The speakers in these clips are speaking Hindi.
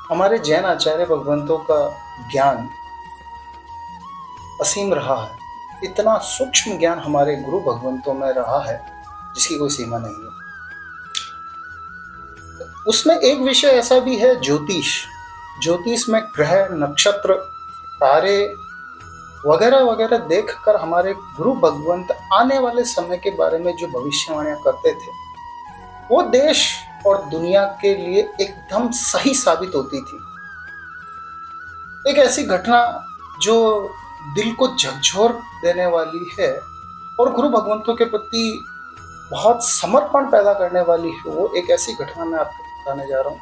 हमारे जैन आचार्य भगवंतों का ज्ञान असीम रहा है। इतना सूक्ष्म ज्ञान हमारे गुरु भगवंतों में रहा है जिसकी कोई सीमा नहीं है। उसमें एक विषय ऐसा भी है, ज्योतिष। ज्योतिष में ग्रह, नक्षत्र, तारे वगैरह वगैरह देखकर हमारे गुरु भगवंत आने वाले समय के बारे में जो भविष्यवाणियां करते थे वो देश और दुनिया के लिए एकदम सही साबित होती थी। एक ऐसी घटना जो दिल को झकझोर देने वाली है और गुरु भगवंतों के प्रति बहुत समर्पण पैदा करने वाली है, वो एक ऐसी घटना मैं आपको बताने जा रहा हूँ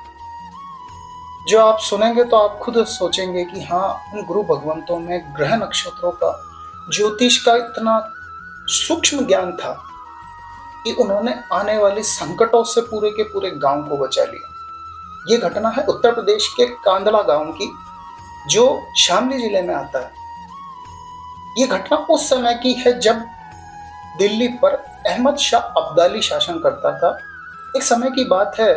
जो आप सुनेंगे तो आप खुद सोचेंगे कि हाँ, उन गुरु भगवंतों में ग्रह नक्षत्रों का, ज्योतिष का इतना सूक्ष्म ज्ञान था कि उन्होंने आने वाली संकटों से पूरे के पूरे गांव को बचा लिया। ये घटना है उत्तर प्रदेश के कांदला गांव की, जो शामली जिले में आता है। ये घटना उस समय की है जब दिल्ली पर अहमद शाह अब्दाली शासन करता था। एक समय की बात है,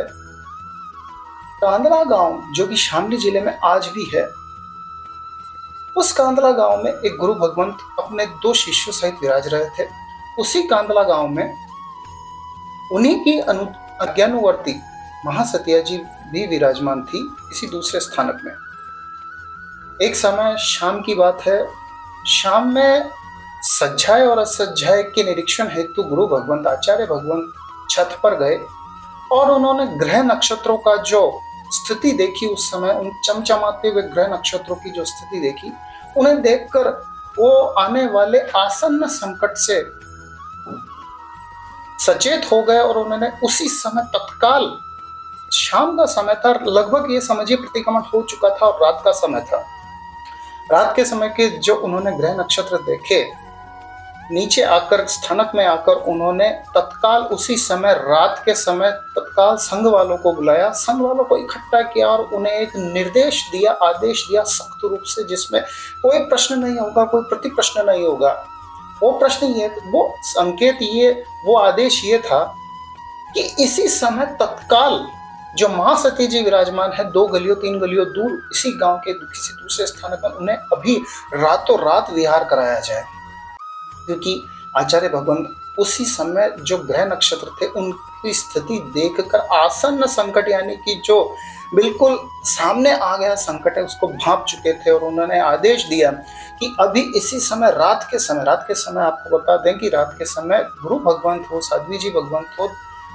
कांदला गांव जो कि शामली जिले में आज भी है, उस कांदला गांव में एक गुरु भगवंत अपने 2 शिष्यों सहित विराज रहे थे। उसी कांदला गांव में उन्हीं की आज्ञानुवर्ती महासतिया जी भी विराजमान थी किसी दूसरे स्थानक में। एक समय शाम की बात है, शाम में सज्जाए और असज्जाए के निरीक्षण हेतु गुरु भगवंत, आचार्य भगवंत छत पर गए और उन्होंने ग्रह नक्षत्रों का जो स्थिति देखी, उस समय उन चमचमाते हुए ग्रह नक्षत्रों की जो स्थिति देखी, उन्हें देखकर वो आने वाले आसन्न संकट से सचेत हो गए और उन्होंने उसी समय तत्काल, शाम का समय था, लगभग ये समझिए प्रतिक्रमण हो चुका था और रात का समय था। रात के समय के जो उन्होंने ग्रह नक्षत्र देखे, नीचे आकर स्थानक में आकर उन्होंने तत्काल उसी समय, रात के समय, तत्काल संघ वालों को बुलाया, संघ वालों को इकट्ठा किया और उन्हें एक निर्देश दिया, आदेश दिया सख्त रूप से, जिसमें कोई प्रश्न नहीं होगा, कोई प्रति प्रश्न नहीं होगा। वो प्रश्न ये, वो संकेत ये, वो आदेश ये था कि इसी समय तत्काल जो महासती जी विराजमान है 2 गलियों 3 गलियों दूर इसी गांव के किसी दूसरे स्थान पर, उन्हें अभी रातों रात विहार कराया जाए। क्योंकि आचार्य भगवान उसी समय जो ग्रह नक्षत्र थे उनकी स्थिति देखकर आसन्न संकट, यानी कि जो बिल्कुल सामने आ गया संकट है, उसको भांप चुके थे और उन्होंने आदेश दिया कि अभी इसी समय, रात के समय आपको बता दें कि रात के समय गुरु भगवंत हो, साध्वी जी भगवंत हो,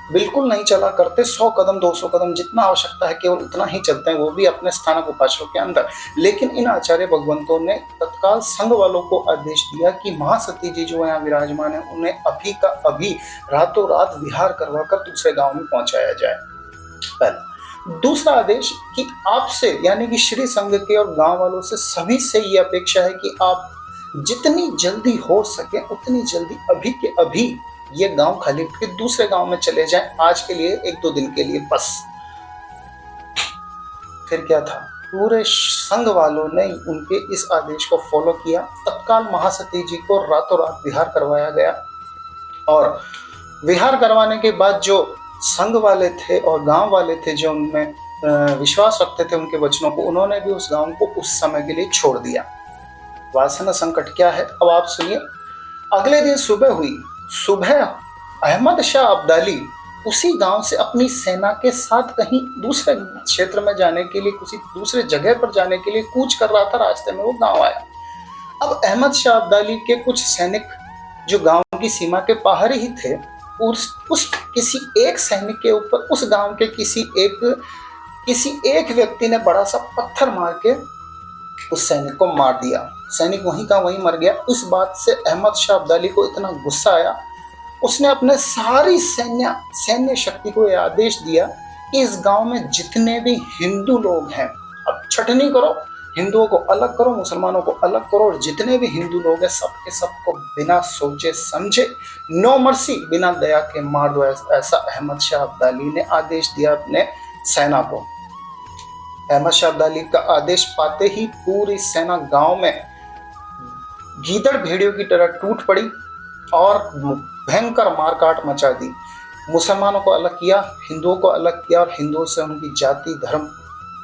बिल्कुल नहीं चला करते। 100 कदम 200 कदम जितना आवश्यकता है केवल उतना ही चलते हैं, वो भी अपने स्थानक उपासकों के अंदर। लेकिन इन आचार्य भगवंतों ने तत्काल संघ वालों को आदेश दिया कि महासती जी जो यहाँ विराजमान है उन्हें अभी का अभी रातों रात विहार करवाकर दूसरे गांव में पहुंचाया जाए। पहला। दूसरा आदेश कि आपसे, यानी कि श्री संघ के और गांव वालों से, सभी से ये अपेक्षा है कि आप जितनी जल्दी हो सके उतनी जल्दी अभी के अभी ये गांव खाली करके दूसरे गांव में चले जाएं, आज के लिए 1-2 दिन के लिए बस। फिर क्या था, पूरे संघ वालों ने उनके इस आदेश को फॉलो किया। तत्काल महासती जी को रातों रात विहार करवाया गया और विहार करवाने के बाद जो संघ वाले थे और गांव वाले थे जो उनमें विश्वास रखते थे उनके वचनों को, उन्होंने भी उस गांव को उस समय के लिए छोड़ दिया। वासना संकट क्या है अब आप सुनिए। अगले दिन सुबह अहमद शाह अब्दाली उसी गांव से अपनी सेना के साथ कहीं दूसरे क्षेत्र में जाने के लिए, किसी दूसरे जगह पर जाने के लिए कूच कर रहा था। रास्ते में वो गांव आया। अब अहमद शाह अब्दाली के कुछ सैनिक जो गांव की सीमा के बाहर ही थे, उस किसी एक सैनिक के ऊपर उस गांव के किसी एक व्यक्ति ने बड़ा सा पत्थर मार के उस सैनिक को मार दिया। सैनिक वहीं का वहीं मर गया। इस बात से अहमद शाह अब्दाली को इतना गुस्सा आया, उसने अपने सारी सैन्य शक्ति को यह आदेश दिया कि इस गांव में जितने भी हिंदू लोग हैं, अब छटनी करो, हिंदुओं को अलग करो, मुसलमानों को अलग करो, और जितने भी हिंदू लोग हैं सबके सबको बिना सोचे समझे, नो मर्सी, बिना दया के मार दो। ऐसा अहमद शाह अब्दाली ने आदेश दिया अपने सेना को। अहमद शाह अब्दाली का आदेश पाते ही पूरी सेना गांव में गीदड़ भेड़ियों की तरह टूट पड़ी और भयंकर मारकाट मचा दी। मुसलमानों को अलग किया, हिंदुओं को अलग किया और हिंदुओं से उनकी जाति धर्म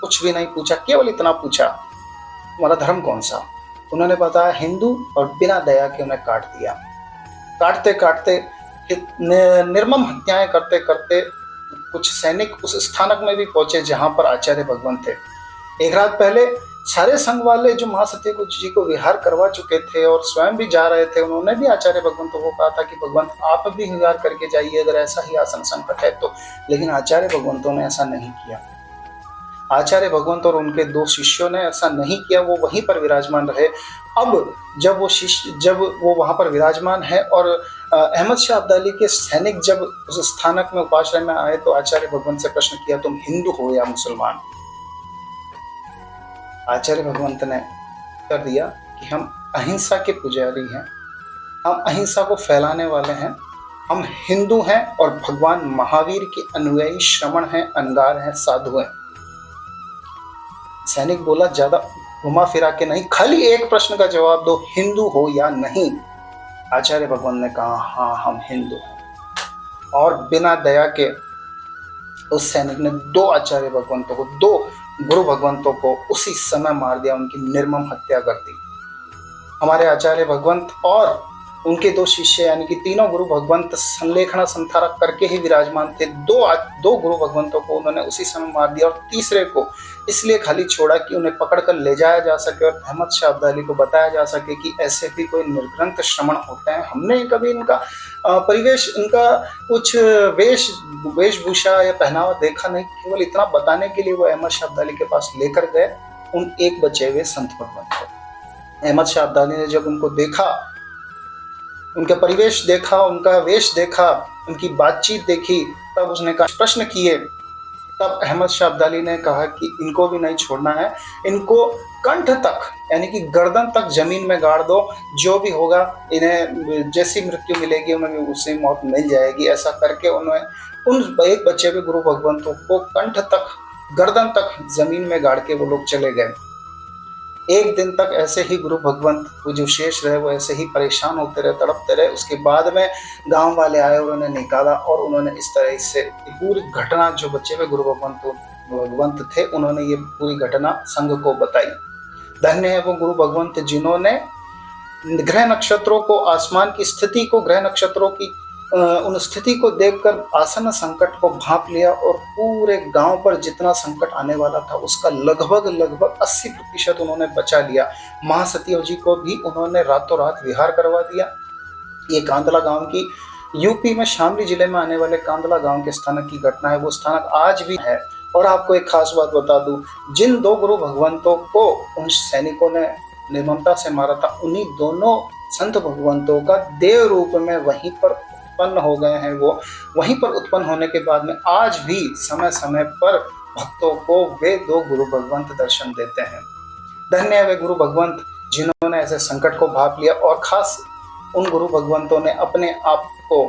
कुछ भी नहीं पूछा, केवल इतना पूछा तुम्हारा धर्म कौन सा। उन्होंने बताया हिंदू, और बिना दया के उन्हें काट दिया। काटते काटते निर्मम हत्याएं करते करते कुछ सैनिक उस स्थानक में भी पहुंचे जहां पर आचार्य भगवंत थे। एक रात पहले सारे संघ वाले जो महासती जी को विहार करवा चुके थे और स्वयं भी जा रहे थे, उन्होंने भी आचार्य भगवंत को कहा था कि भगवंत आप भी विहार करके जाइए अगर ऐसा ही आसन संकट है तो। लेकिन आचार्य भगवंतों ने ऐसा नहीं किया। आचार्य भगवंत और उनके 2 शिष्यों ने ऐसा नहीं किया, वो वहीं पर विराजमान रहे। अब जब वो वहां पर विराजमान है और अहमद शाह अब्दाली के सैनिक जब उस स्थानक में उपाश्रय में आए तो आचार्य भगवंत से प्रश्न किया, तुम हिंदू हो या मुसलमान। आचार्य भगवंत ने उत्तर दिया कि हम अहिंसा के पुजारी हैं, हम अहिंसा को फैलाने वाले हैं, हम हिंदू हैं और भगवान महावीर के अनुयायी श्रमण हैं, अंगार हैं, साधु हैं। सैनिक बोला, ज्यादा घुमा फिरा के नहीं, खाली एक प्रश्न का जवाब दो, हिंदू हो या नहीं। आचार्य भगवान ने कहा, हाँ हम हिंदू हैं। और बिना दया के उस सैनिक ने 2 आचार्य भगवंतों को, 2 गुरु भगवंतों को उसी समय मार दिया, उनकी निर्मम हत्या कर दी। हमारे आचार्य भगवंत और उनके 2 शिष्य यानी कि तीनों गुरु भगवंत संलेखना संथारक करके ही विराजमान थे। 2 गुरु भगवंतों को उन्होंने उसी समय मार दिया और तीसरे को इसलिए खाली छोड़ा कि उन्हें पकड़कर ले जाया जा सके और अहमद शाह अब्दाली को बताया जा सके कि ऐसे भी कोई निर्ग्रंथ श्रमण होते हैं। हमने कभी इनका परिवेश, इनका कुछ वेशभूषा या पहनावा देखा नहीं, केवल इतना बताने के लिए वो अहमद शाह अब्दाली के पास लेकर गए उन एक बचे हुए संत भगवंत को। अहमद शाह अब्दाली ने जब उनको देखा, उनका परिवेश देखा, उनका वेश देखा, उनकी बातचीत देखी, तब उसने कहा, प्रश्न किए, तब अहमद शाह अब्दाली ने कहा कि इनको भी नहीं छोड़ना है, इनको कंठ तक यानी कि गर्दन तक जमीन में गाड़ दो, जो भी होगा इन्हें जैसी मृत्यु मिलेगी उन्हें उसी मौत मिल जाएगी। ऐसा करके उन्होंने उन एक बच्चे हुए गुरु भगवंतों को कंठ तक, गर्दन तक जमीन में गाड़ के वो लोग चले गए। एक दिन तक ऐसे ही गुरु भगवंत वो जो शेष रहे वो ऐसे ही परेशान होते रहे, तड़पते रहे। उसके बाद में गांव वाले आए, उन्होंने निकाला और उन्होंने इस तरह से पूरी घटना, जो बच्चे हुए गुरु भगवंत थे, उन्होंने ये पूरी घटना संघ को बताई। धन्य है वो गुरु भगवंत जिन्होंने ग्रह नक्षत्रों को, आसमान की स्थिति को, ग्रह नक्षत्रों की उन स्थिति को देखकर आसन्न संकट को भांप लिया और पूरे गांव पर जितना संकट आने वाला था उसका लगभग 80% उन्होंने बचा लिया। महासती जी को भी उन्होंने रातों रात विहार करवा दिया। ये कांदला गांव की, यूपी में शामली जिले में आने वाले कांदला गांव के स्थानक की घटना है। वो स्थानक आज भी है। और आपको एक खास बात बता दूं, जिन 2 गुरु भगवंतों को उन सैनिकों ने निर्ममता से मारा था, उन्हीं दोनों संत भगवंतों का देव रूप में वहीं पर उत्पन्न हो गए हैं। वो वहीं पर उत्पन्न होने के बाद में आज भी समय समय पर भक्तों को वे 2 गुरु भगवंत दर्शन देते हैं। धन्य है वे गुरु भगवंत जिन्होंने ऐसे संकट को भाप लिया, और खास उन गुरु भगवंतों ने अपने आप को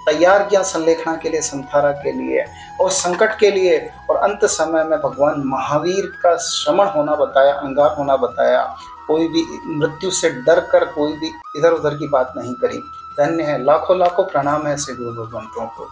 तैयार किया संलेखना के लिए, संथारा के लिए और संकट के लिए, और अंत समय में भगवान महावीर का श्रमण होना बताया, अंगार होना बताया। कोई भी मृत्यु से डर कर कोई भी इधर उधर की बात नहीं करी। धन्य है, लाखों लाखों प्रणाम है ऐसे गुरु भगवंतों को।